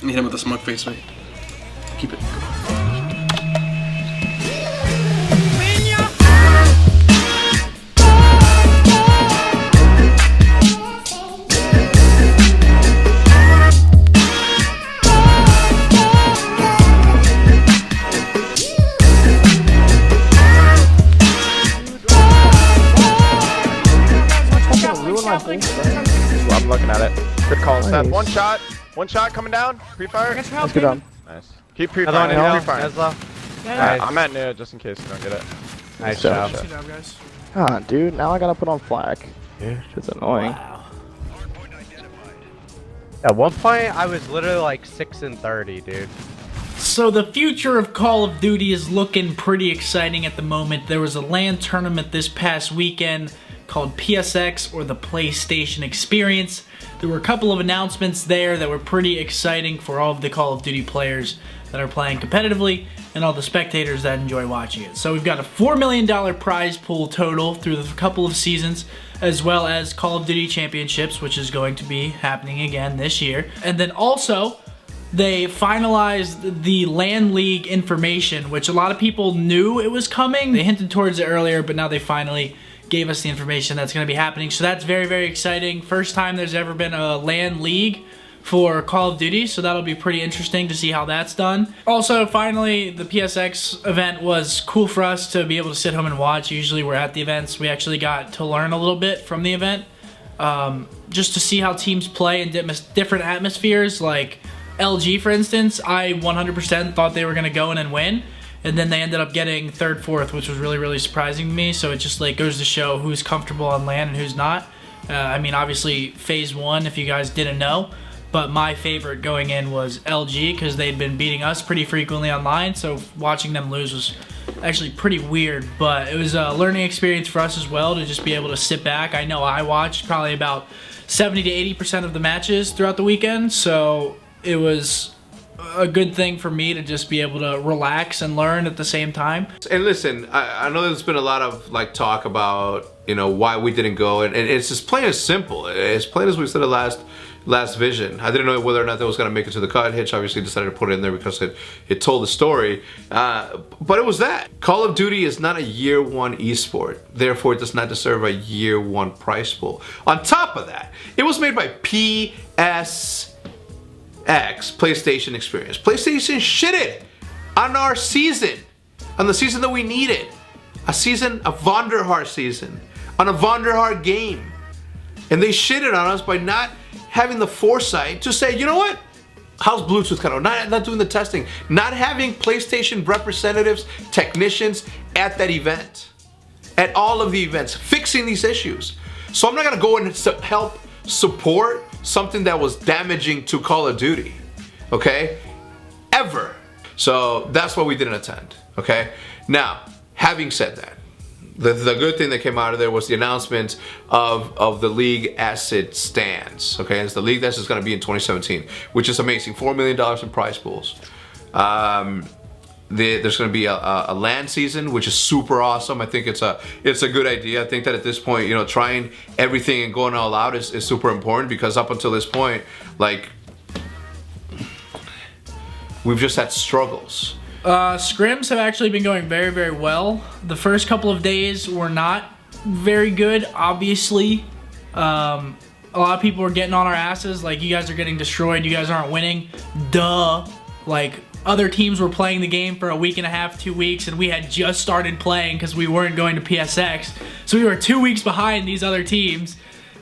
hit him with a smug face, right? Keep it. I'm looking at it. Good call, Seth. One shot coming down. Pre-fire. Let's get on. Nice. Keep pre-firing. Nice. I'm at near just in case you don't get it. Nice job. Good job, guys. Ah, dude, now I gotta put on flak. Dude, it's annoying. Wow. At one point, I was literally like 6-30, dude. So the future of Call of Duty is looking pretty exciting at the moment. There was a LAN tournament this past weekend called PSX, or the PlayStation Experience. There were a couple of announcements there that were pretty exciting for all of the Call of Duty players that are playing competitively and all the spectators that enjoy watching it. So we've got a $4 million prize pool total through the couple of seasons, as well as Call of Duty Championships, which is going to be happening again this year. And then also, they finalized the LAN League information, which a lot of people knew it was coming. They hinted towards it earlier, but now they finally gave us the information that's going to be happening. So that's very, very exciting. First time there's ever been a LAN League for Call of Duty, so that'll be pretty interesting to see how that's done. Also, finally, the PSX event was cool for us to be able to sit home and watch. Usually we're at the events. We actually got to learn a little bit from the event, just to see how teams play in different atmospheres. Like LG, for instance, I 100% thought they were going to go in and win, and then they ended up getting 3rd, 4th, which was really, really surprising to me. So it just like goes to show who's comfortable on LAN and who's not. I mean, obviously, Phase 1, if you guys didn't know, but my favorite going in was LG because they'd been beating us pretty frequently online, so watching them lose was actually pretty weird, but it was a learning experience for us as well to just be able to sit back. I know I watched probably about 70 to 80% of the matches throughout the weekend, so it was a good thing for me to just be able to relax and learn at the same time. And listen, I know there's been a lot of like talk about, you know, why we didn't go, and it's just plain as simple. As plain as we said last vision. I didn't know whether or not that was going to make it to the cut. Hitch obviously decided to put it in there because it told the story. But it was that. Call of Duty is not a year one esport. Therefore, it does not deserve a year one price pool. On top of that, it was made by PSX, PlayStation Experience. PlayStation shitted on our season. On the season that we needed. A Vonderhaar season. On a Vonderhaar game. And they shitted on us by not having the foresight to say, you know what? How's Bluetooth cut out? Not doing the testing. Not having PlayStation representatives, technicians at that event. At all of the events. Fixing these issues. So I'm not going to go and help support something that was damaging to Call of Duty. Okay? Ever. So that's why we didn't attend. Okay? Now, having said that, the good thing that came out of there was the announcement of the league as it stands. Okay, it's the league that's going to be in 2017, which is amazing. $4 million in prize pools. There's going to be a LAN season, which is super awesome. I think it's a good idea. I think that at this point, you know, trying everything and going all out is super important, because up until this point, like, we've just had struggles. Scrims have actually been going very, very well. The first couple of days were not very good, obviously. A lot of people were getting on our asses, like, you guys are getting destroyed, you guys aren't winning. Duh. Like, other teams were playing the game for a week and a half, 2 weeks, and we had just started playing because we weren't going to PSX. So we were 2 weeks behind these other teams,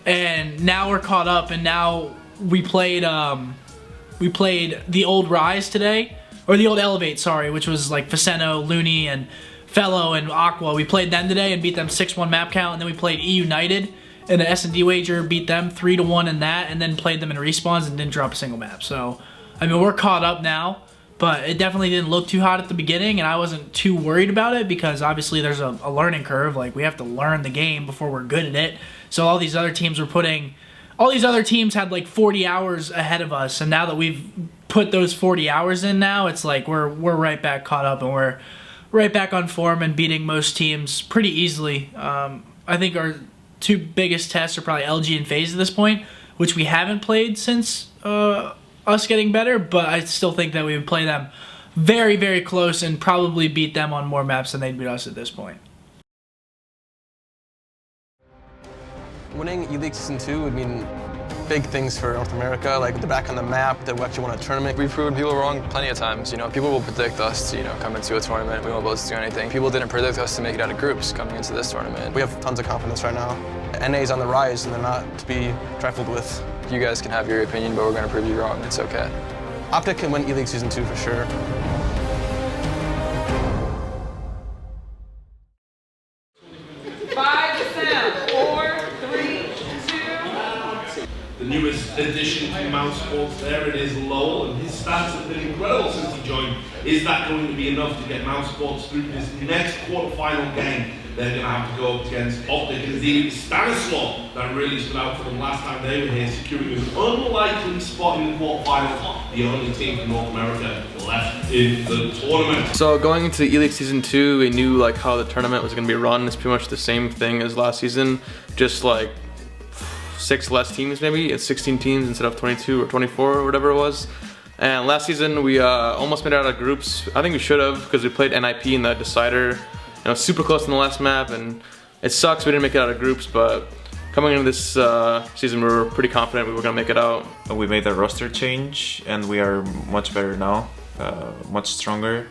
and now we're caught up, and now we played the old Rise today. Or the old Elevate, sorry, which was like Faceno, Looney, and Fellow, and Aqua. We played them today and beat them 6-1 map count, and then we played E United in an S&D wager, beat them 3-1 in that, and then played them in respawns and didn't drop a single map. So, I mean, we're caught up now, but it definitely didn't look too hot at the beginning, and I wasn't too worried about it because obviously there's a learning curve. Like, we have to learn the game before we're good at it. So all these other teams had like 40 hours ahead of us, and now that we've put those 40 hours in now, it's like we're right back caught up, and we're right back on form and beating most teams pretty easily. I think our two biggest tests are probably LG and FaZe at this point, which we haven't played since us getting better, but I still think that we would play them very, very close and probably beat them on more maps than they'd beat us at this point. Winning E-League Season 2 would mean big things for North America, like they're back on the map, that we actually won a tournament. We've proven people wrong plenty of times. You know, people will predict us to, come into a tournament. We won't be able to do anything. People didn't predict us to make it out of groups coming into this tournament. We have tons of confidence right now. NA is on the rise, and they're not to be trifled with. You guys can have your opinion, but we're going to prove you wrong. It's okay. OpTic can win E-League Season 2 for sure. 4, 3, 2. The newest addition to Mouse Sports there, it is Lowell, and his stats have been incredible since he joined. Is that going to be enough to get Mouse Sports through this next quarterfinal game? They're going to have to go up against OpTic, and indeed it was Stanislaw that really stood out for them last time they were here, securing an unlikely spot in the quarterfinals, the only team from North America left in the tournament. So going into E-League Season 2, we knew like how the tournament was going to be run. It's pretty much the same thing as last season, just like 6 less teams maybe. It's 16 teams instead of 22 or 24 or whatever it was. And last season we almost made it out of groups. I think we should have, because we played NIP in the decider. Super close in the last map, and it sucks we didn't make it out of groups, but coming into this season we were pretty confident we were going to make it out. We made a roster change and we are much better now, much stronger.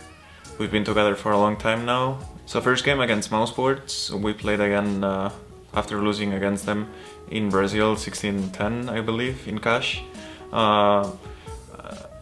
We've been together for a long time now. So first game against Mousesports, we played again after losing against them in Brazil, 16-10 I believe, in cash.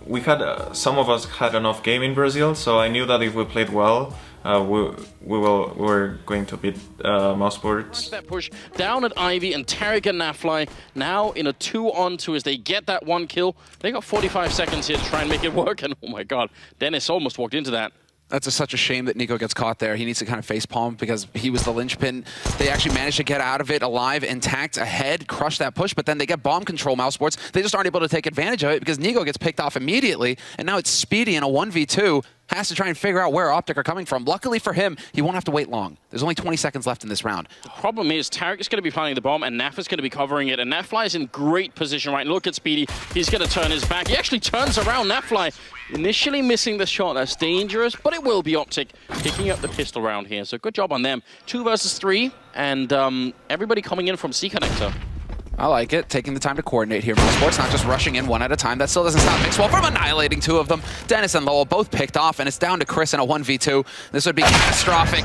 We had some of us had an off game in Brazil, so I knew that if we played well, we're going to beat Mousesports. That push down at Ivy, and Tarek and Nafly now in a 2-on-2 as they get that 1 kill. They got 45 seconds here to try and make it work, and oh my god, Dennis almost walked into that. That's such a shame that Nico gets caught there. He needs to kind of facepalm because he was the linchpin. They actually managed to get out of it alive, intact, ahead, crush that push, but then they get bomb control, Mousesports. They just aren't able to take advantage of it because Nico gets picked off immediately, and now it's Speedy in a 1v2. Has to try and figure out where OpTic are coming from. Luckily for him, he won't have to wait long. There's only 20 seconds left in this round. The problem is Tarek is going to be planting the bomb and Naf is going to be covering it, and Nafly is in great position right now. Look at Speedy. He's going to turn his back. He actually turns around. Nafly initially missing the shot. That's dangerous, but it will be OpTic picking up the pistol round here. So good job on them. 2 versus 3, and everybody coming in from C connector. I like it, taking the time to coordinate here. Mousesports not just rushing in one at a time. That still doesn't stop Mixwell from annihilating 2 of them. Dennis and Lowell both picked off, and it's down to Chris in a 1v2. This would be catastrophic.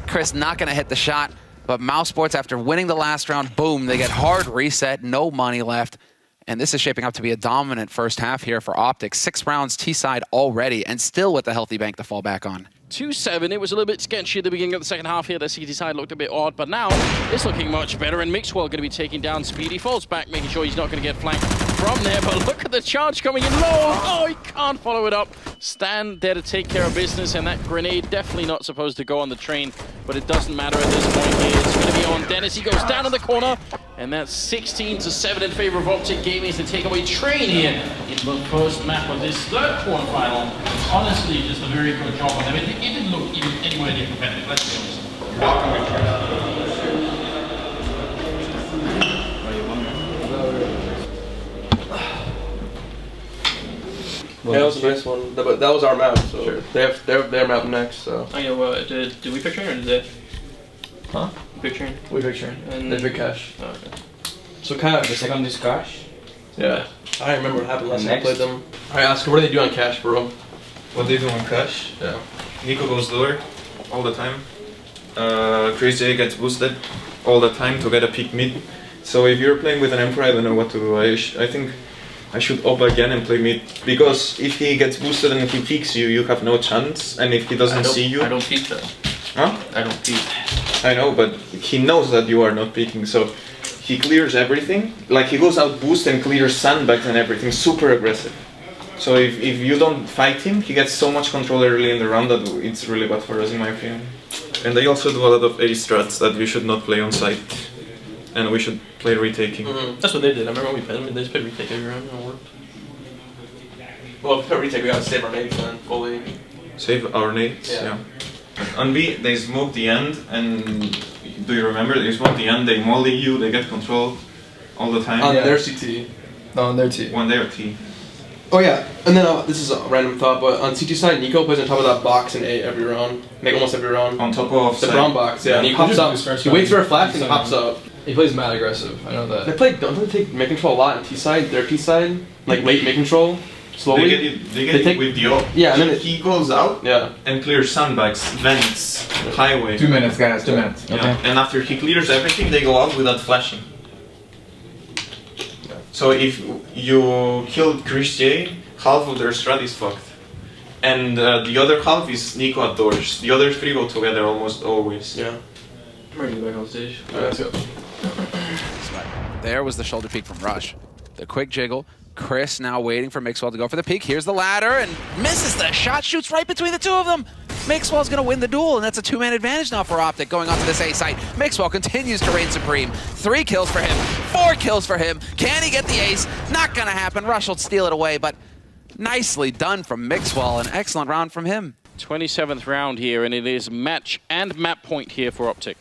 Chris not going to hit the shot, but Mousesports, after winning the last round, boom, they get hard reset, no money left. And this is shaping up to be a dominant first half here for OpTic. 6 rounds T-side already, and still with the healthy bank to fall back on. 2-7. It was a little bit sketchy at the beginning of the second half here. The CT side looked a bit odd, but now it's looking much better, and Mixwell going to be taking down Speedy. Falls back, making sure he's not going to get flanked from there, but look at the charge coming in low. Oh, he can't follow it up. Stan there to take care of business, and that grenade definitely not supposed to go on the train, but it doesn't matter at this point here. It's going to be on Dennis. He goes down in the corner, and that's 16-7 in favor of OpTic Gaming to take away train here in the first map of this third quarterfinal. Honestly, just a very good job on them. It didn't look even anywhere near competitive, let's be honest. Yeah, that was a nice one. But that was our map, so sure. They have their map next. So. Oh yeah, well, did we pick train or did they? Huh? Pick train. We pick train. And they pick cash. Oh, okay. So cash. The second is cash. Yeah. I remember what happened last time I played them. Alright, Oscar, what do they do on cash, bro? What they do on cash? Yeah. Nico goes lower all the time. Chris J gets boosted all the time to get a peak mid. So if you're playing with an Emperor, I don't know what to do. I think I should op again and play mid, because if he gets boosted and he peeks you, you have no chance, and if he doesn't see you... I don't peek though. Huh? I don't peek. I know, but he knows that you are not peeking, so he clears everything. Like, he goes out boost and clears sandbags and everything, super aggressive. So if you don't fight him, he gets so much control early in the round that it's really bad for us, in my opinion. And they also do a lot of A strats that we should not play on site. And we should play retaking. That's what they did. I remember when we played them, they just played retake every round and it worked. Well, if we retake, we gotta save our nades then, fully. Save our nades? Yeah. On B, they smoke the end, and do you remember? They smoke the end, they molly you, they get control all the time. On their CT. No, on their T. On their T. Oh yeah, and then this is a random thought, but on CT side, Nico plays on top of that box in A every round, like almost every round. On top of the brown box, yeah. And he hops up. He waits for a flash and he hops up. He plays mad aggressive. I know that. Don't they take mid control a lot on T side, their T side, like late mid control, slowly. They get it with the op. Yeah, and then he goes out. Yeah. And clears sandbags, vents, highway. 2 minutes, guys. 2 minutes. Yeah. Okay. And after he clears everything, they go out without flashing. So if you killed Chris J, half of their strat is fucked. And the other half is Nico at doors. The other 3 go together almost always. Yeah. I'm ready to get back on stage. Alright, let's go. There was the shoulder peek from Rush. The quick jiggle. Chris now waiting for Mixwell to go for the peek. Here's the ladder and misses the shot. Shoots right between the two of them. Mixwell's going to win the duel, and that's a 2-man advantage now for OpTic going onto this A site. Mixwell continues to reign supreme. 3 kills for him, 4 kills for him. Can he get the ace? Not going to happen. Rush will steal it away, but nicely done from Mixwell. An excellent round from him. 27th round here, and it is match and map point here for OpTic.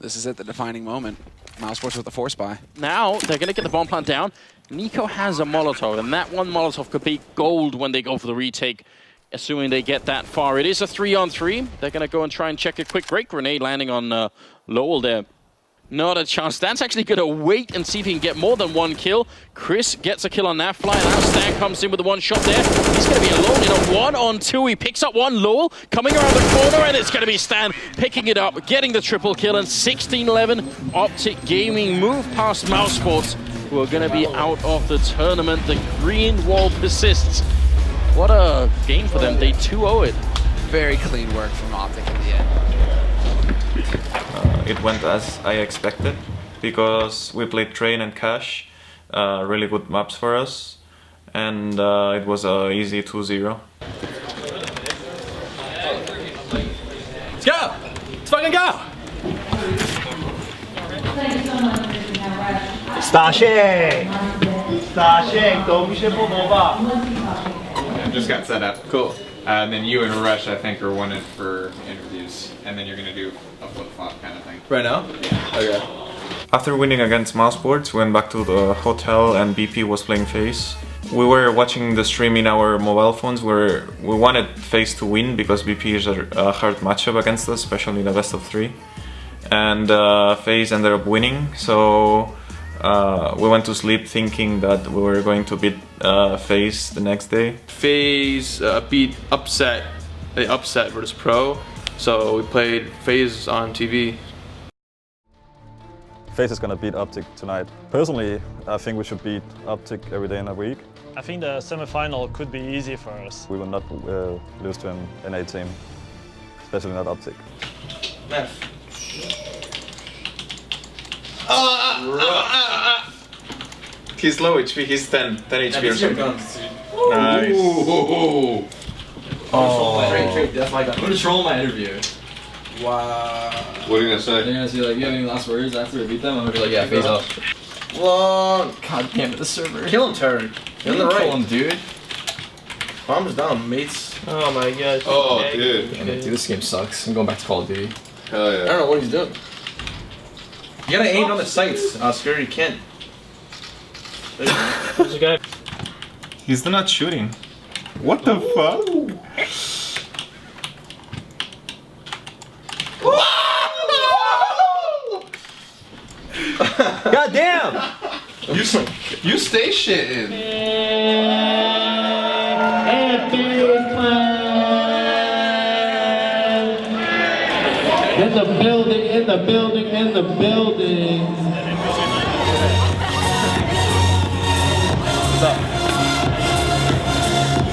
This is it, the defining moment. Mousesports with the force buy. Now, they're going to get the bomb plant down. Nico has a Molotov, and that one Molotov could be gold when they go for the retake, assuming they get that far. It is a 3-on-3. They're going to go and try and check a quick break grenade landing on Lowell there. Not a chance. That's actually going to wait and see if he can get more than 1 kill. Chris gets a kill on that fly. Now Stan comes in with the 1 shot there. He's going to be alone in a 1-on-2. He picks up 1. Lowell coming around the corner, and it's going to be Stan picking it up, getting the triple kill, and 16-11. OpTic Gaming move past Mousesports, who are going to be out of the tournament. The green wall persists. What a game for them. They 2-0 it. Very clean work from OpTic in the end. It went as I expected because we played Train and Cash, really good maps for us, and it was an easy 2-0. Let's go! Let's fucking go! Just got set up. Cool. And then you and Rush, I think, are wanted for interviews, and then you're gonna do a flip-flop kind of thing. Right now? Yeah. Okay. After winning against Mousesports, we went back to the hotel and BP was playing FaZe. We were watching the stream in our mobile phones where we wanted FaZe to win because BP is a hard matchup against us, especially in the best of 3. And FaZe ended up winning, so we went to sleep thinking that we were going to beat FaZe the next day. FaZe beat Upset. They upset versus Pro, so we played FaZe on TV. FaZe is going to beat OpTic tonight. Personally, I think we should beat OpTic every day in a week. I think the semi-final could be easy for us. We will not lose to an NA team, especially not OpTic. He's low HP, he's 10 HP or something. Nice. Ooh. I'm gonna troll my interview. Wow. What are you gonna say? They're gonna say like, you have any last words after we beat them? I'm gonna be like, yeah, FaZe up. Long. God damn it, the server. Kill him, turd. Kill him, kill him, dude. Bombs down, mates. Oh my gosh. Oh, dude. Damn it, dude, this game sucks. I'm going back to Call of Duty. Hell yeah. I don't know what he's doing. You gotta aim on the sights, Oscar. You can't. There's a guy. He's not shooting. What the fuck? God damn! You stay shitting. In the building, in the building, in the building. What's up?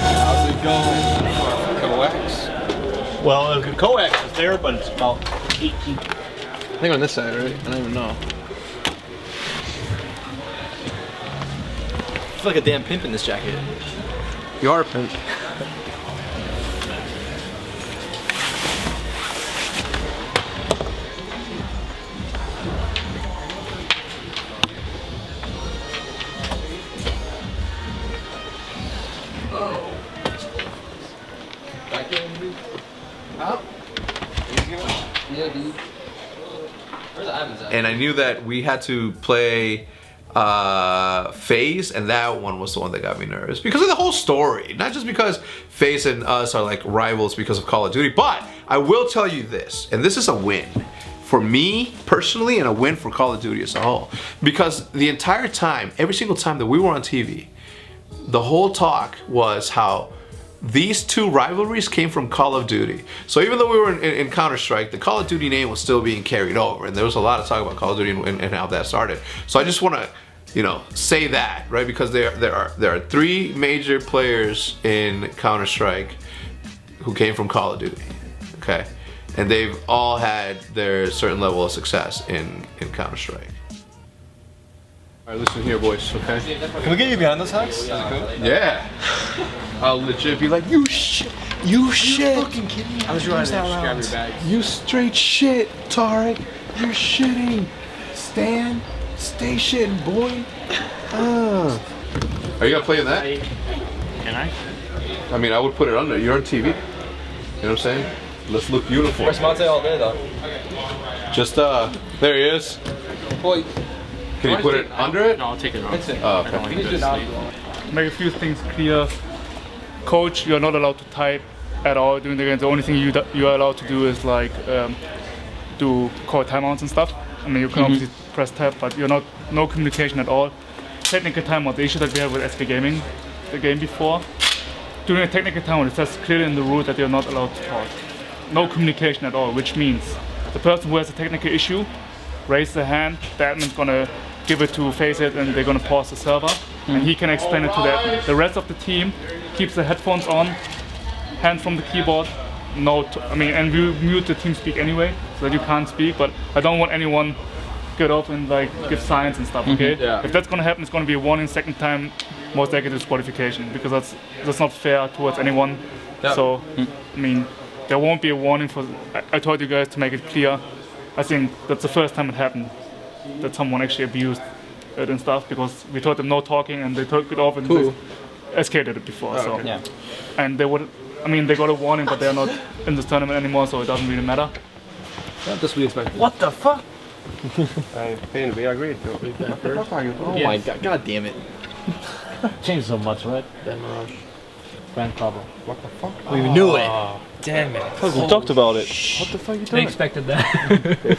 How's it going? Coax? Well, coax is there, but it's about 18. I think on this side, right? I don't even know. I feel like a damn pimp in this jacket. You are a pimp. And I knew that we had to play FaZe, and that one was the one that got me nervous because of the whole story. Not just because FaZe and us are like rivals because of Call of Duty, but I will tell you this, and this is a win for me personally and a win for Call of Duty as a whole. Because the entire time, every single time that we were on TV, the whole talk was how these two rivalries came from Call of Duty. So even though we were in Counter-Strike, the Call of Duty name was still being carried over, and there was a lot of talk about Call of Duty and how that started. So I just want to, you know, say that, right? Because there are 3 major players in Counter-Strike who came from Call of Duty, okay? And they've all had their certain level of success in Counter-Strike. All right, listen here, boys, okay? Can we get you behind those hacks? Is it cool? Yeah. I'll legit be like, you shit. You're fucking kidding me. I was trying to grab your bags. You straight shit, Tarek. You're shitting. Stan, stay shitting, boy. Are you gonna play in that? Can I? I mean, I would put it under. You're on TV. You know what I'm saying? Let's look beautiful. Where's Monte all day though? Just there he is. Boy. Can you put it under it? No, I'll take it off. Oh, okay. Make a few things clear. Coach, you're not allowed to type at all during the game. The only thing you are allowed to do is like do call timeouts and stuff. I mean, you can obviously press tab, but you're no communication at all. Technical timeout, the issue that we have with SK Gaming, the game before. During a technical timeout, it says clearly in the rule that you're not allowed to talk. No communication at all, which means the person who has a technical issue raise their hand, the admin's gonna give it to FaceIt and they're gonna pause the server, and he can explain it to the admin. The rest of the team keeps the headphones on, hands from the keyboard, and we mute the TeamSpeak anyway, so that you can't speak, but I don't want anyone get off and like give signs and stuff, okay? If that's gonna happen, it's gonna be a warning. Second time, most likely disqualification, because that's not fair towards anyone. So, I mean, there won't be a warning for, I told you guys to make it clear. I think that's the first time it happened, that someone actually abused it and stuff, because we told them no talking and they took it off and they escalated it before. So, and they would, I mean, they got a warning, but they're not in this tournament anymore, so it doesn't really matter. Not this we expected. What the fuck? We agreed. Oh my god damn it. Changed so much, right? Then Mirage. Grand problem. What the fuck? We knew it. Damn it. We talked about it. What the fuck are you They doing? expected that.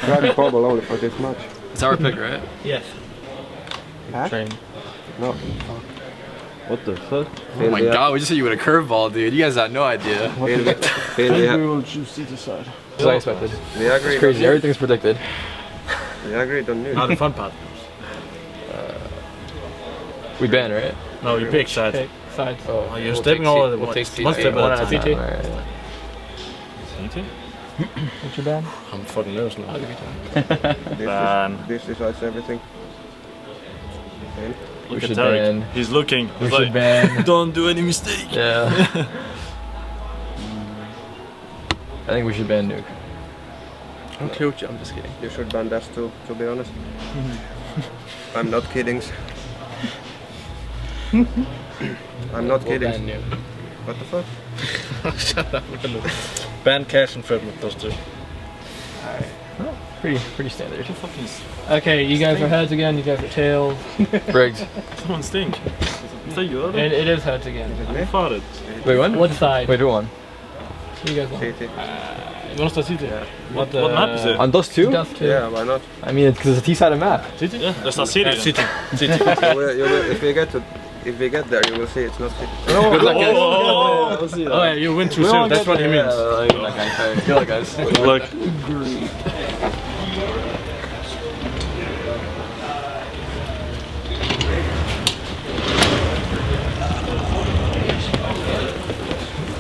Grand problem only for this match. It's our pick, right? Yes. Train. No. What the fuck? Oh my god, we just hit you with a curveball, dude. You guys had no idea. We will choose to side. As I expected. We agreed. It's crazy. Everything's predicted. We agreed on Not the fun part. We ban, right? No, you pick sides. Sides. Oh, you're stepping all of the one step at a time. CT? What's your ban? I'm fucking nervous now. This decides everything. Look We at should Tarek. ban. He's looking. We He's should like, ban. don't do any mistake. Yeah. I think we should ban Nuke. I'm just kidding. You should ban that too, to be honest. I'm not kidding. I'm not kidding. Ban Nuke. What the fuck? Shut up. Ban Cash and Fred with those two. Alright. Oh, pretty standard. Okay, you guys are heads again, you guys are tails. Briggs. Someone stink. Is that you? It is heads again. I farted. Wait, what? What side? Wait, who won? What do you guys want? You want to start CT? What map is it? On Dust 2? Dust 2. Yeah, why not? I mean, it's because it's a T-sided map. CT? Yeah, let's start CT. CT. If we get there, you will see it's not city. Good luck, guys. Oh yeah, you win too soon. That's what he means. Good luck, guys. Good luck, guys. Good luck.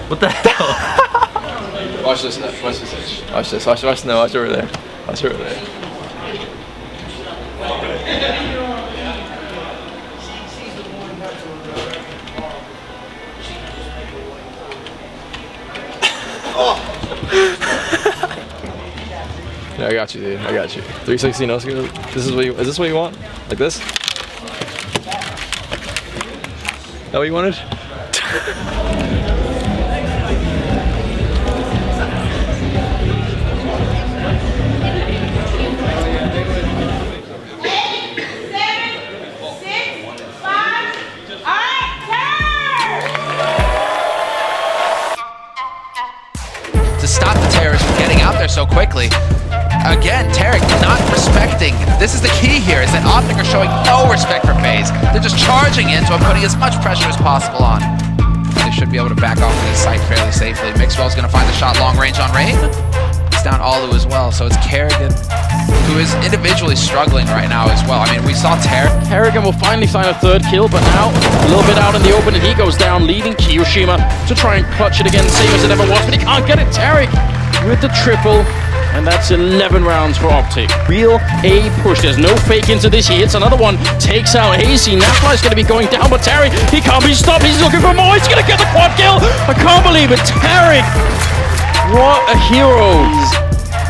What the hell? Watch this. Watch this. Watch this. Watch. No, watch over there. Watch over there. Yeah, I got you, dude. I got you. 360 no scope. This is what you. Is this what you want? Like this? That what you wanted? to stop the terrorists from getting out there so quickly. Again, Tarek not respecting. This is the key here, is that OpTic are showing no respect for FaZe. They're just charging into it, putting as much pressure as possible on. They should be able to back off of this site fairly safely. Mixwell's going to find the shot long range on Rain. It's down Alu as well, so it's Kerrigan, who is individually struggling right now as well. I mean, we saw Kerrigan will finally find a third kill, but now a little bit out in the open, and he goes down, leaving Kiyoshima to try and clutch it again, same as it ever was, but he can't get it. Tarek with the triple. And that's 11 rounds for OpTic. Real A push. There's no fake into this. He hits another one. Takes out Hazy. Nafly's going to be going down, but Tarek, he can't be stopped. He's looking for more. He's going to get the quad kill. I can't believe it. Tarek, what a hero.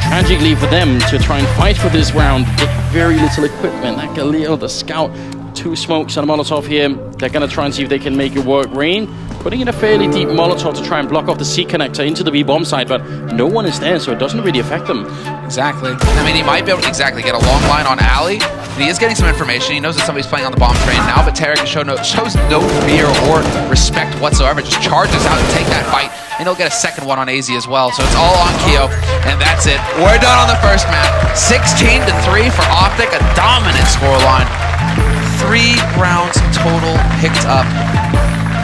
Tragically for them to try and fight for this round, get very little equipment. That Galil, the scout, 2 smokes and a Molotov here. They're going to try and see if they can make it work. Rain putting in a fairly deep Molotov to try and block off the C connector into the B-bomb side, but no one is there, so it doesn't really affect them. Exactly. I mean, he might be able to get a long line on Ali. He is getting some information. He knows that somebody's playing on the bomb train now, but Tarek shows no fear or respect whatsoever. Just charges out to take that fight, and he'll get a second one on AZ as well. So it's all on Keo, and that's it. We're done on the first map. 16-3 for OpTic, a dominant scoreline. 3 rounds total picked up.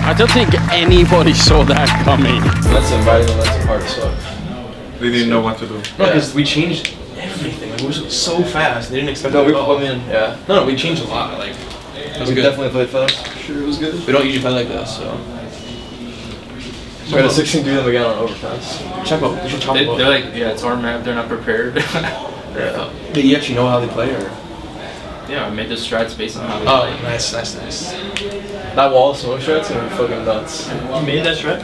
I don't think anybody saw that coming. That's inviting, that's hard as fuck. They didn't know what to do. No, because we changed everything. Like, it was so fast. They didn't expect it at all. Yeah. No, we changed a lot. Like, it was good. Definitely played fast. Sure, it was good. We don't usually play like this, so. We're gonna 16-3 them again on overpass. Check out. They're like, yeah, it's our map. They're not prepared. Yeah. Did you actually know how they play, or? Yeah, I made the strats based on how they play. Oh, nice. That wall smoke strats are fucking nuts. You made that strat?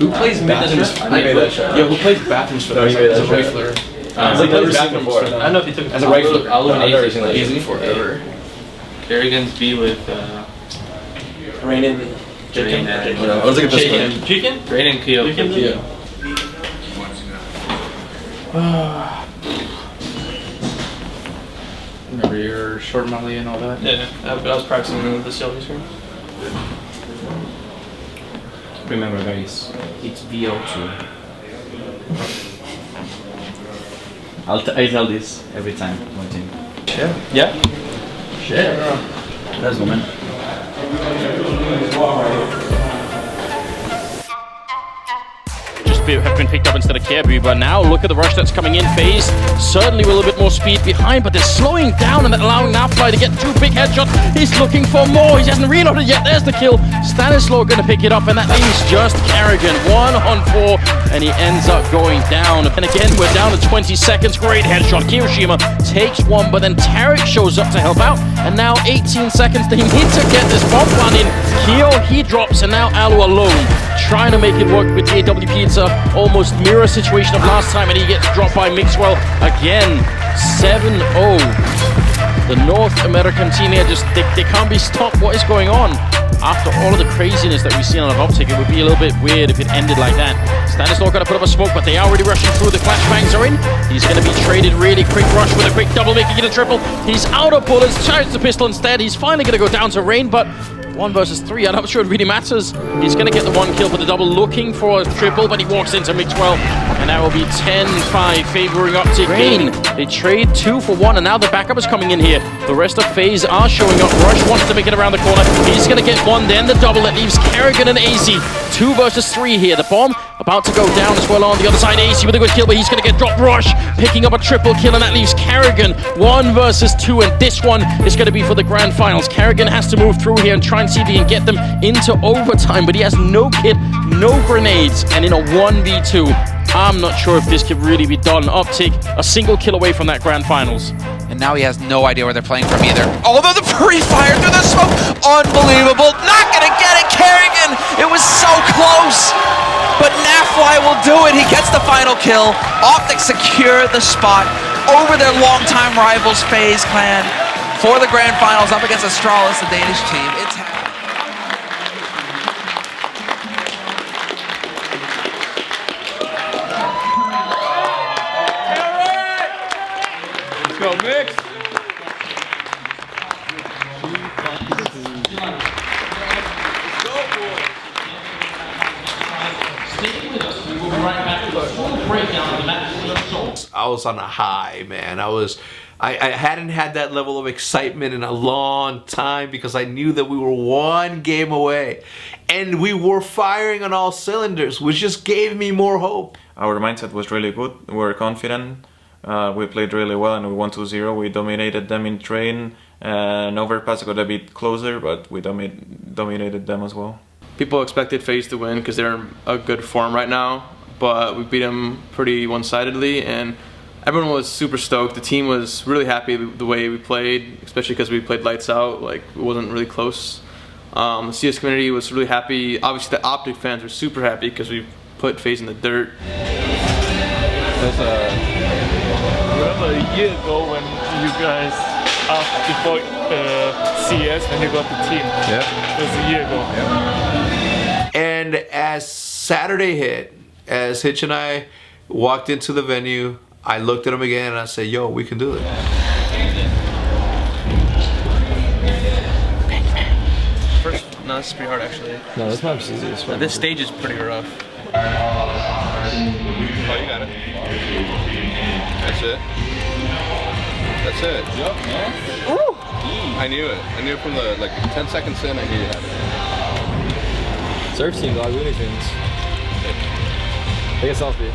Who plays bathrooms? I made that strat. Yeah, who plays bathrooms for that? As a rifler. It's like never seen before. I don't know if he took it as a rifler. I'll I've never seen that easy forever. Kerrigan's B with Rain and Chicken. I was looking at this Chicken? Rain and Keo. Remember your short molly and all that? Yeah, I was practicing with the silver screen. Remember guys, it's VO2. I tell this every time my team. Yeah? Let's go, man. Have been picked up instead of Kerbu, but now look at the rush that's coming in. FaZe certainly with a little bit more speed behind, but they're slowing down and allowing Nafly to get 2 big headshots. He's looking for more. He hasn't reloaded yet. There's the kill. Stanislaw going to pick it up, and that leaves just Kerrigan. 1 on 4, and he ends up going down. And again, we're down to 20 seconds. Great headshot. Kiyoshima takes 1, but then Tarek shows up to help out, and now 18 seconds. They need to get this bomb one in. Keo, he drops, and now Alu alone, trying to make it work with the AWP. It's a almost mirror situation of last time, and he gets dropped by Mixwell again. 7-0. The North American team here, just they can't be stopped. What is going on? After all of the craziness that we've seen on OpTic, it would be a little bit weird if it ended like that. Stanislaw going to put up a smoke, but they are already rushing through. The flashbangs are in. He's going to be traded really quick. Rush with a quick double, making it a triple. He's out of bullets, charges the pistol instead. He's finally going to go down to Rain, but 1 versus 3, I'm not sure it really matters. He's going to get the 1 kill for the double, looking for a triple, but he walks into Mixwell, and that will be 10-5, favoring OpTic. Rain, they trade 2 for 1, and now the backup is coming in here. The rest of FaZe are showing up. Rush wants to make it around the corner. He's going to get 1, then the double that leaves Kerrigan and AZ. 2 versus 3 here. The bomb about to go down as well on the other side. AZ with a good kill, but he's going to get dropped. Rush picking up a triple kill, and that leaves Kerrigan 1 versus 2, and this one is going to be for the grand finals. Kerrigan has to move through here and try and see if he can get them into overtime, but he has no kit, no grenades, and in a 1v2, I'm not sure if this could really be done. OpTic, a single kill away from that grand finals. And now he has no idea where they're playing from either. Although the pre-fire through the smoke, unbelievable. Not gonna get it, Kerrigan. It was so close, but Nafly will do it. He gets the final kill. OpTic secure the spot over their longtime rivals, FaZe Clan, for the grand finals up against Astralis, the Danish team. It's Go, Mix! We'll be right back with a full breakdown of the match. I was on a high, man. I hadn't had that level of excitement in a long time because I knew that we were one game away and we were firing on all cylinders, which just gave me more hope. Our mindset was really good. We were confident. We played really well and we won 2-0. We dominated them in train. And Overpass got a bit closer, but we dominated them as well. People expected FaZe to win because they're in a good form right now, but we beat them pretty one-sidedly, and everyone was super stoked. The team was really happy the way we played, especially because we played lights out. Like, it wasn't really close. The CS community was really happy. Obviously, the OpTic fans were super happy because we put FaZe in the dirt. Remember a year ago when you guys asked before CS when you got the team? Yeah. It was a year ago. Yeah. And as Saturday hit, as Hitch and I walked into the venue, I looked at him again and I said, yo, we can do it. First, no, this is pretty hard actually. No, this map's easy. This stage is pretty rough. Oh, you got it. That's it. That's it. Yep. I knew it. I knew it from the, like, 10 seconds in, I knew you had it. Search team, dog, Looney Tunes. Take a selfie.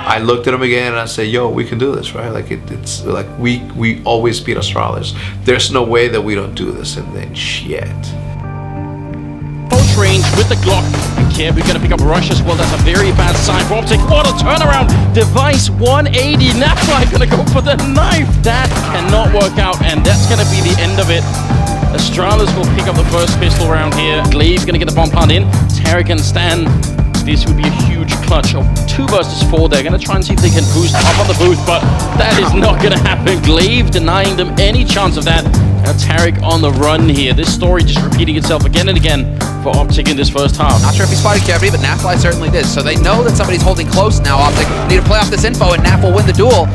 I looked at him again and I said, yo, we can do this, right? Like, it's like we always beat Astralis. There's no way that we don't do this, and then shit. Close range with the Glock. And Kirby gonna pick up Rush as well. That's a very bad sign for OpTic. What a turnaround! Device 180. Napfly gonna go for the knife. That cannot work out, and that's gonna be the end of it. Astralis will pick up the first pistol round here. Glaive gonna get the bomb plant in. Tarek and Stan. This would be a huge clutch of 2 versus 4. They're going to try and see if they can boost up on the booth, but that is not going to happen. Glaive denying them any chance of that. Now Tarek on the run here. This story just repeating itself again and again for OpTic in this first half. Not sure if he spotted Kirby, but Napfly certainly did. So they know that somebody's holding close now. OpTic need to play off this info, and Nap will win the duel.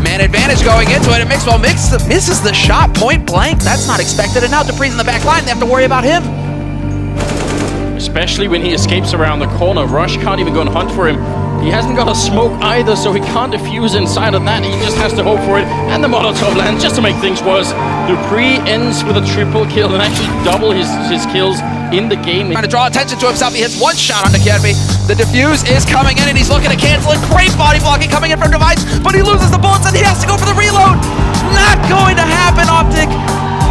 Man advantage going into it, and Mixwell misses the shot point blank. That's not expected, and now Dupree's in the back line. They have to worry about him. Especially when he escapes around the corner. Rush can't even go and hunt for him. He hasn't got a smoke either, so he can't defuse inside of that. He just has to hope for it. And the Molotov lands just to make things worse. Dupree ends with a triple kill and actually double his kills in the game. Trying to draw attention to himself. He hits 1 shot onto Kirby. The defuse is coming in, and he's looking to cancel it. Great body blocking coming in from Device, but he loses the bullets, and he has to go for the reload. Not going to happen, OpTic.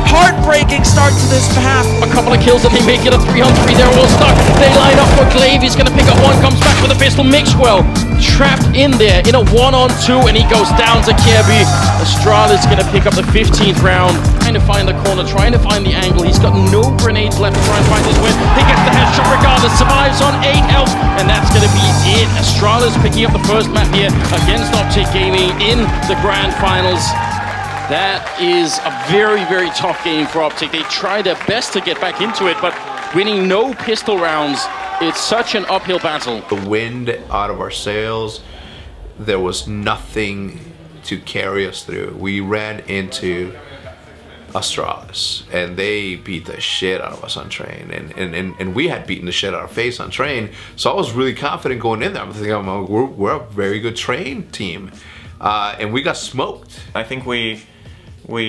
Heartbreaking start to this map. A couple of kills and they make it a 3-on-3. They're all stuck. They line up for Glaive. He's going to pick up one, comes back with a pistol. Mixwell trapped in there in a 1-on-2, and he goes down to Kirby. Astralis going to pick up the 15th round. Trying to find the corner, trying to find the angle. He's got no grenades left to try and find his win. He gets the headshot regardless, survives on 8 health, and that's going to be it. Astralis picking up the first map here against OpTic Gaming in the grand finals. That is a very, very tough game for OpTic. They try their best to get back into it, but winning no pistol rounds, it's such an uphill battle. The wind out of our sails, there was nothing to carry us through. We ran into Astralis, and they beat the shit out of us on train, and we had beaten the shit out of FaZe on train, so I was really confident going in there. I'm thinking, we're a very good train team, and we got smoked. I think we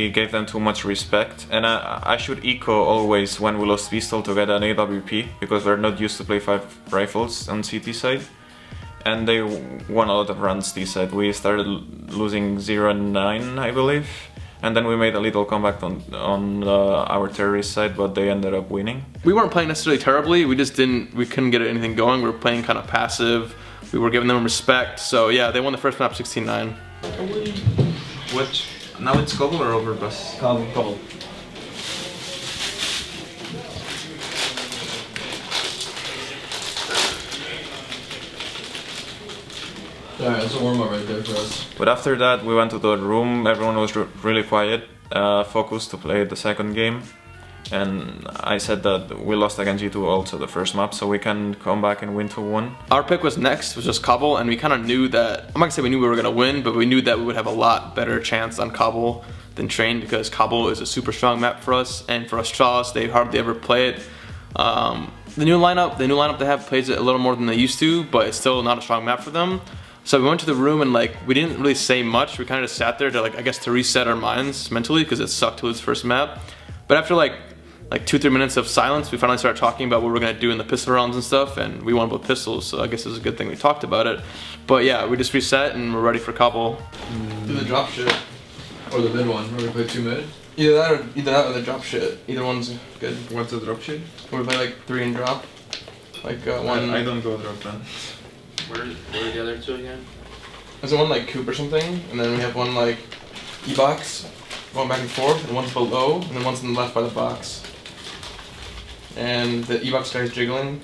gave them too much respect, and I should echo always when we lost pistol to get an AWP, because we're not used to play 5 rifles on CT side, and they won a lot of runs T side. We started losing 0-9, I believe, and then we made a little comeback on our terrorist side, but they ended up winning. We weren't playing necessarily terribly, we couldn't get anything going. We were playing kind of passive, we were giving them respect, so yeah, they won the first map 16-9. What? Now it's Cobble or Overpass? Cobble. Alright, that's a warm-up right there for us. But after that we went to the room, everyone was really quiet, focused to play the second game. And I said that we lost against G2 also the first map, so we can come back and win 2-1. Our pick was next, was just Cobble, and we kind of knew that, I'm not gonna say we knew we were gonna win, but we knew that we would have a lot better chance on Cobble than Train, because Cobble is a super strong map for us, and for Australis, they hardly ever play it. The new lineup they have plays it a little more than they used to, but it's still not a strong map for them. So we went to the room and like we didn't really say much. We kind of just sat there to like, I guess, to reset our minds mentally, because it sucked to lose first map. But after like 2-3 minutes of silence, we finally started talking about what we're gonna do in the pistol rounds and stuff, and we won both pistols, so I guess it was a good thing we talked about it. But yeah, we just reset and we're ready for Cobble. Do the drop shit. Or the mid one, where we play 2 mid? Either that or the drop shit. Either one's good. What's the drop shit? Where we play like 3 and drop. Like one. I don't go drop then. Where are the other two again? There's one like Coop or something, and then we have one like E-box, going back and forth, and one's below, and then one's on the left by the box. And the E-box guy's jiggling,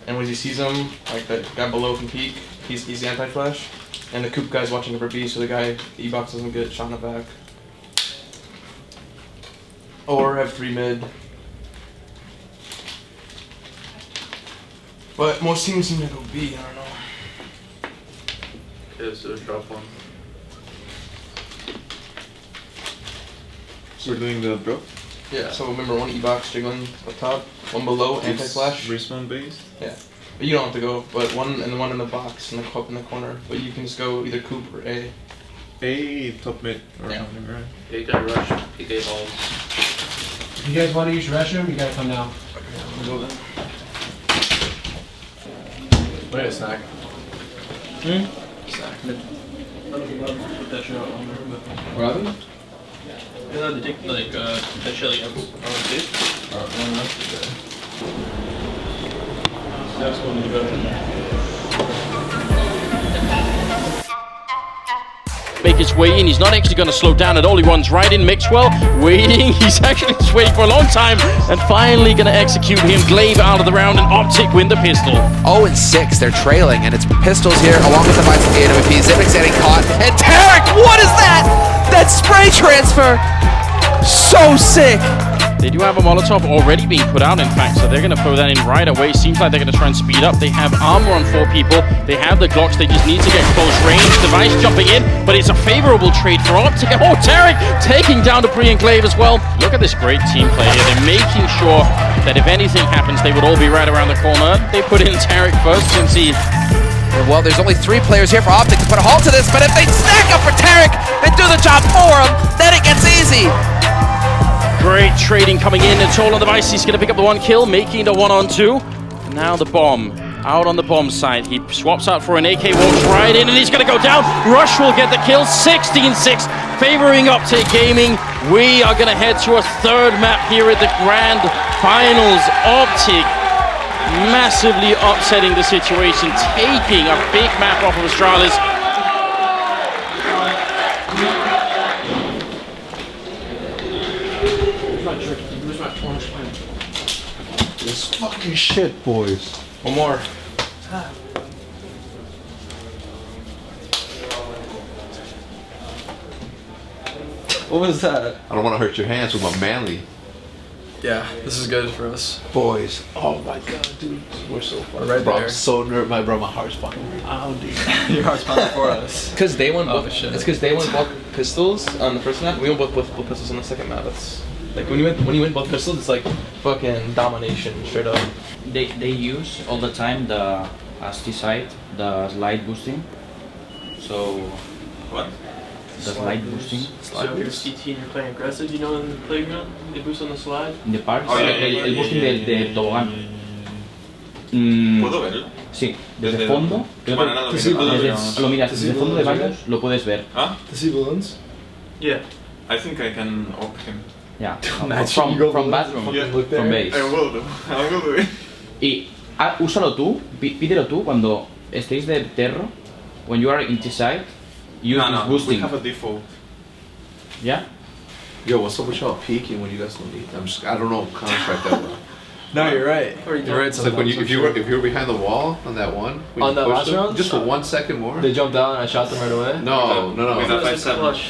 and when he sees him, like the guy below can peek, he's the anti-flash, and the Coop guy's watching over B, so the E-box doesn't get shot in the back. Or have 3 mid. But most teams seem to go B, I don't know. Okay, so drop one. So we're doing the drop? Yeah, so remember one E-box jiggling up top, one below, anti-flash. Respawn based? Yeah. But you don't have to go, but one and the one in the box in the corner. But you can just go either Coop or A. A top mid or something, right? A guy rush, PK balls. If you guys want to use your restroom, you gotta come now. Okay, we'll go then. Wait a snack. Snack. Put that shit out on there. What happened? Yeah, they take like that chili out on the dish. That's going to go. Make his way in. He's not actually going to slow down at all. He runs right in. Mixwell waiting. He's actually just waiting for a long time and finally going to execute him. Glaive out of the round and OpTic win the pistol. 0-6, they're trailing, and it's pistols here along with the Vice of the AWP. Zipix getting caught, and Tarek, what is that? That spray transfer, so sick. They do have a Molotov already being put out, in fact, so they're going to throw that in right away. Seems like they're going to try and speed up. They have armor on 4 people. They have the Glocks. They just need to get close range. Device jumping in, but it's a favorable trade for OpTic. Oh, Tarek taking down Dupree and Glaive as well. Look at this great team play here. They're making sure that if anything happens, they would all be right around the corner. They put in Tarek first since he... Well, there's only 3 players here for OpTic to put a halt to this, but if they stack up for Tarek, they do the job for him, then it gets easy. Great trading coming in. It's all on the Vice. He's going to pick up the 1 kill, making the 1-on-2. Now the bomb. Out on the bomb side. He swaps out for an AK, walks right in, and he's going to go down. Rush will get the kill. 16-6, favoring OpTic Gaming. We are going to head to a 3rd map here at the Grand Finals. OpTic massively upsetting the situation, taking a big map off of Australis. This fucking shit, boys. One more. What was that? I don't want to hurt your hands with my manly. Yeah, this is good for us. Boys. Oh my god, dude. We're so far. Right bro, there. I'm so nervous. My heart's fucking pounding. Your heart's pounding for us. Because they won both. It's because they won both pistols on the first map. We won both pistols on the second map. That's like when you win both pistols, it's like fucking domination, straight up. They use all the time the ST side, the slide boosting. So what? The slide boosting. So if you're CT and you're playing aggressive, you know, in the playground, they boost on the slide. In the park, Oh, yeah, el boosting del tobogán. ¿Puedo verlo? Sí, desde fondo. Lo miras desde fondo de baños, lo puedes ver. Ah? To see balloons? Yeah. I think I can op him. Yeah. From bathroom, Yeah. from base. I will do it. Y úsalo tú, pídelo tú cuando estéis de terro, when you are in T-side, use this boosting. We have a default. Yeah? Yo, what's up with y'all peeking when you guys don't need? I don't know contract that well. No, you're right. You're right. It's like when if you were behind the wall on that one. When on you that pushed last them, round, just for 1 second more. They jumped down and I shot them right away. No. With a 5-7.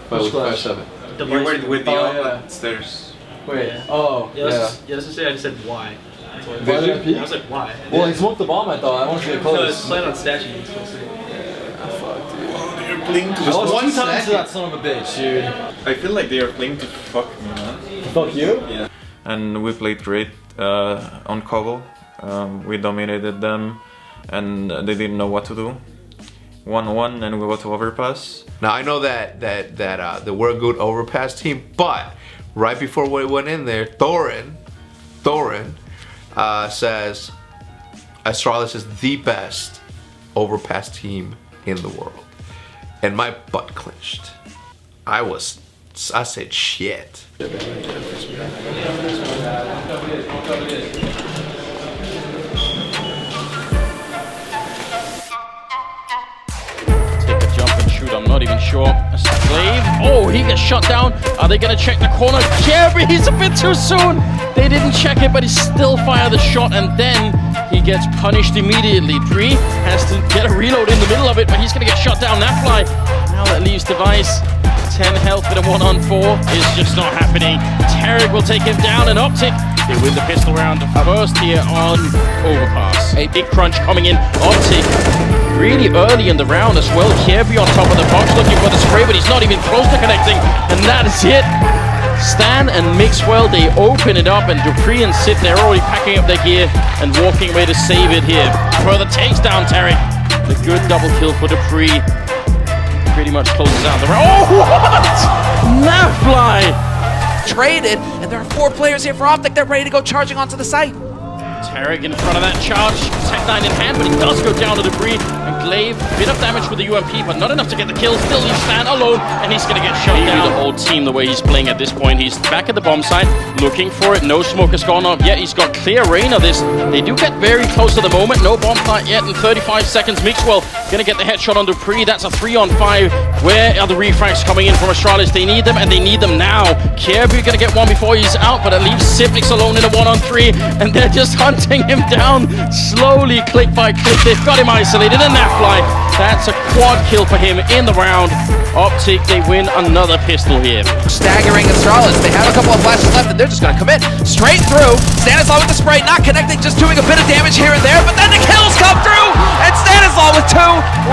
But with 5-7. You were with the stairs. Wait. Yeah. Oh. Yeah. Let's just say I just said why. That's why. Did you? I was like, why? Well, he smoked the bomb. I thought. I wanted to get close. No, it's playing on statue. It's supposed to be. You're playing to I lost 1 time to that son of a bitch, dude. I feel like they are playing to fuck me, man. Fuck you? Yeah. And we played great on Cobble. We dominated them, and they didn't know what to do. 1-1, and we got to overpass. Now I know that we're a good overpass team, but right before we went in there, Thorin says Astralis is the best overpass team in the world, and my butt clenched. I said shit. I'm not even sure. A Slave. Oh, he gets shot down. Are they going to check the corner? Kerby, he's a bit too soon. They didn't check it, but he still fired the shot, and then he gets punished immediately. Dree has to get a reload in the middle of it, but he's going to get shot down. That fly. Now that leaves Device. 10 health with a 1-on-4 is just not happening. Tarek will take him down, and OpTic, they win the pistol round first here on Overpass. A big crunch coming in. OpTic really early in the round as well. Kirby on top of the box looking for the spray, but he's not even close to connecting, and that is it. Stan and Mixwell, they open it up, and Dupree and Sid, they're already packing up their gear and walking away to save it here. Further takes down Tarek. The good double kill for Dupree. Pretty much closes out the round. Oh, what? Nafly! Traded, and there are 4 players here for OpTic. They're ready to go charging onto the site. Tarek in front of that charge, Tech 9 in hand, but he does go down to Debris. And Glaive, bit of damage with the UMP, but not enough to get the kill. Still leaves Stan alone, and he's gonna get shot down. The whole team, the way he's playing at this point, he's back at the bomb site, looking for it. No smoke has gone up yet. He's got clear rain of this. They do get very close to the moment. No bomb plant yet in 35 seconds. Mixwell gonna get the headshot on Dupree. That's a 3-on-5. Where are the refracts coming in from Astralis? They need them, and they need them now. Kirby gonna get one before he's out, but it leaves Sipnix alone in a 1-on-3, and they're just hunting him down slowly, click by click. They've got him isolated, and Nafly, that's a quad kill for him in the round. OpTic, they win another pistol here. Staggering Astralis. They have a couple of flashes left, and they're just going to commit straight through. Stanislaw with the spray, not connecting, just doing a bit of damage here and there, but then the kills come through, and Stanislaw with 2,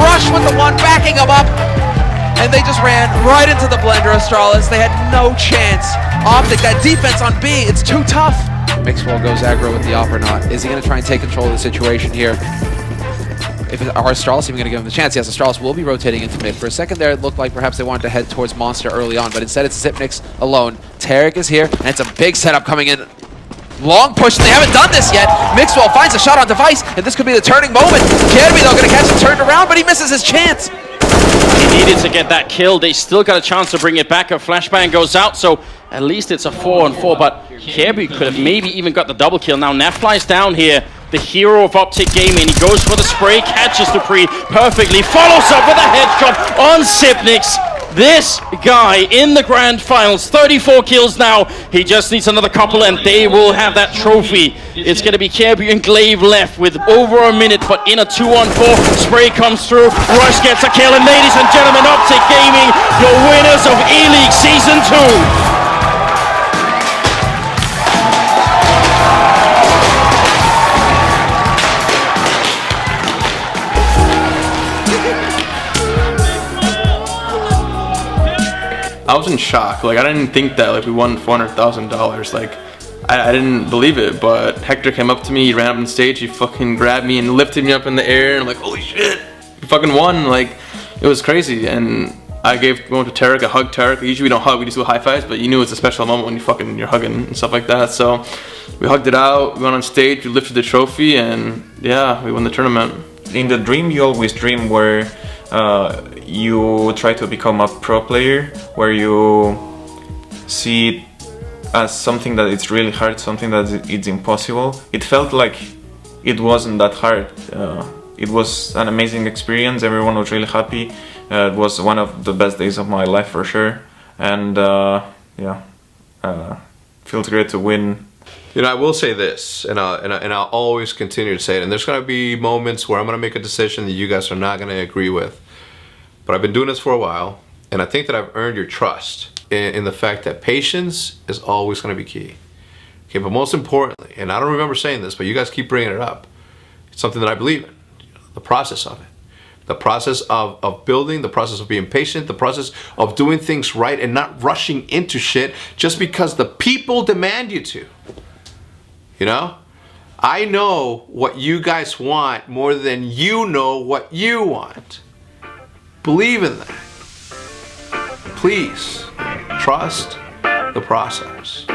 Rush with the 1, backing him up, and they just ran right into the blender. Astralis, they had no chance. OpTic, that defense on B, it's too tough. Mixwell goes aggro with the op or not. Is he going to try and take control of the situation here? Are Astralis even going to give him the chance? Yes, Astralis will be rotating into mid. For a second there, it looked like perhaps they wanted to head towards Monster early on, but instead it's Zipnix alone. Tarek is here, and it's a big setup coming in. Long push, they haven't done this yet. Mixwell finds a shot on Device, and this could be the turning moment. Kirby, though, going to catch it turned around, but he misses his chance. He needed to get that kill. They still got a chance to bring it back. A flashbang goes out, so at least it's a 4-on-4, but Kirby could have maybe even got the double kill. Now Nafly's down here, the hero of OpTic Gaming. He goes for the spray, catches Dupree perfectly, follows up with a headshot on Sipnix. This guy in the grand finals, 34 kills now. He just needs another couple and they will have that trophy. It's going to be Kirby and Glaive left with over a minute, but in a 2-on-4. Spray comes through, Rush gets a kill, and ladies and gentlemen, OpTic Gaming, your winners of E-League Season 2. I was in shock. Like, I didn't think that like we won $400,000. Like, I didn't believe it. But Hector came up to me, he ran up on stage, he fucking grabbed me and lifted me up in the air, and I'm like, holy shit, we fucking won. Like, it was crazy. And I went to Tarek, I hugged Tarek. Usually we don't hug, we just do high fives, but you knew it's a special moment when you're hugging and stuff like that. So we hugged it out, we went on stage, we lifted the trophy, and yeah, we won the tournament. In the dream, you always dream where you try to become a pro player, where you see it as something that it's really hard, something that it's impossible. It felt like it wasn't that hard. It was an amazing experience, everyone was really happy. It was one of the best days of my life for sure, and yeah, feels great to win. You know, I will say this, and I'll always continue to say it, and there's going to be moments where I'm going to make a decision that you guys are not going to agree with. But I've been doing this for a while, and I think that I've earned your trust. in the fact that patience is always going to be key. Okay, but most importantly, and I don't remember saying this, but you guys keep bringing it up, it's something that I believe in, the process of it. The process of building, the process of being patient, the process of doing things right and not rushing into shit just because the people demand you to. You know? I know what you guys want more than you know what you want. Believe in that. Please, trust the process.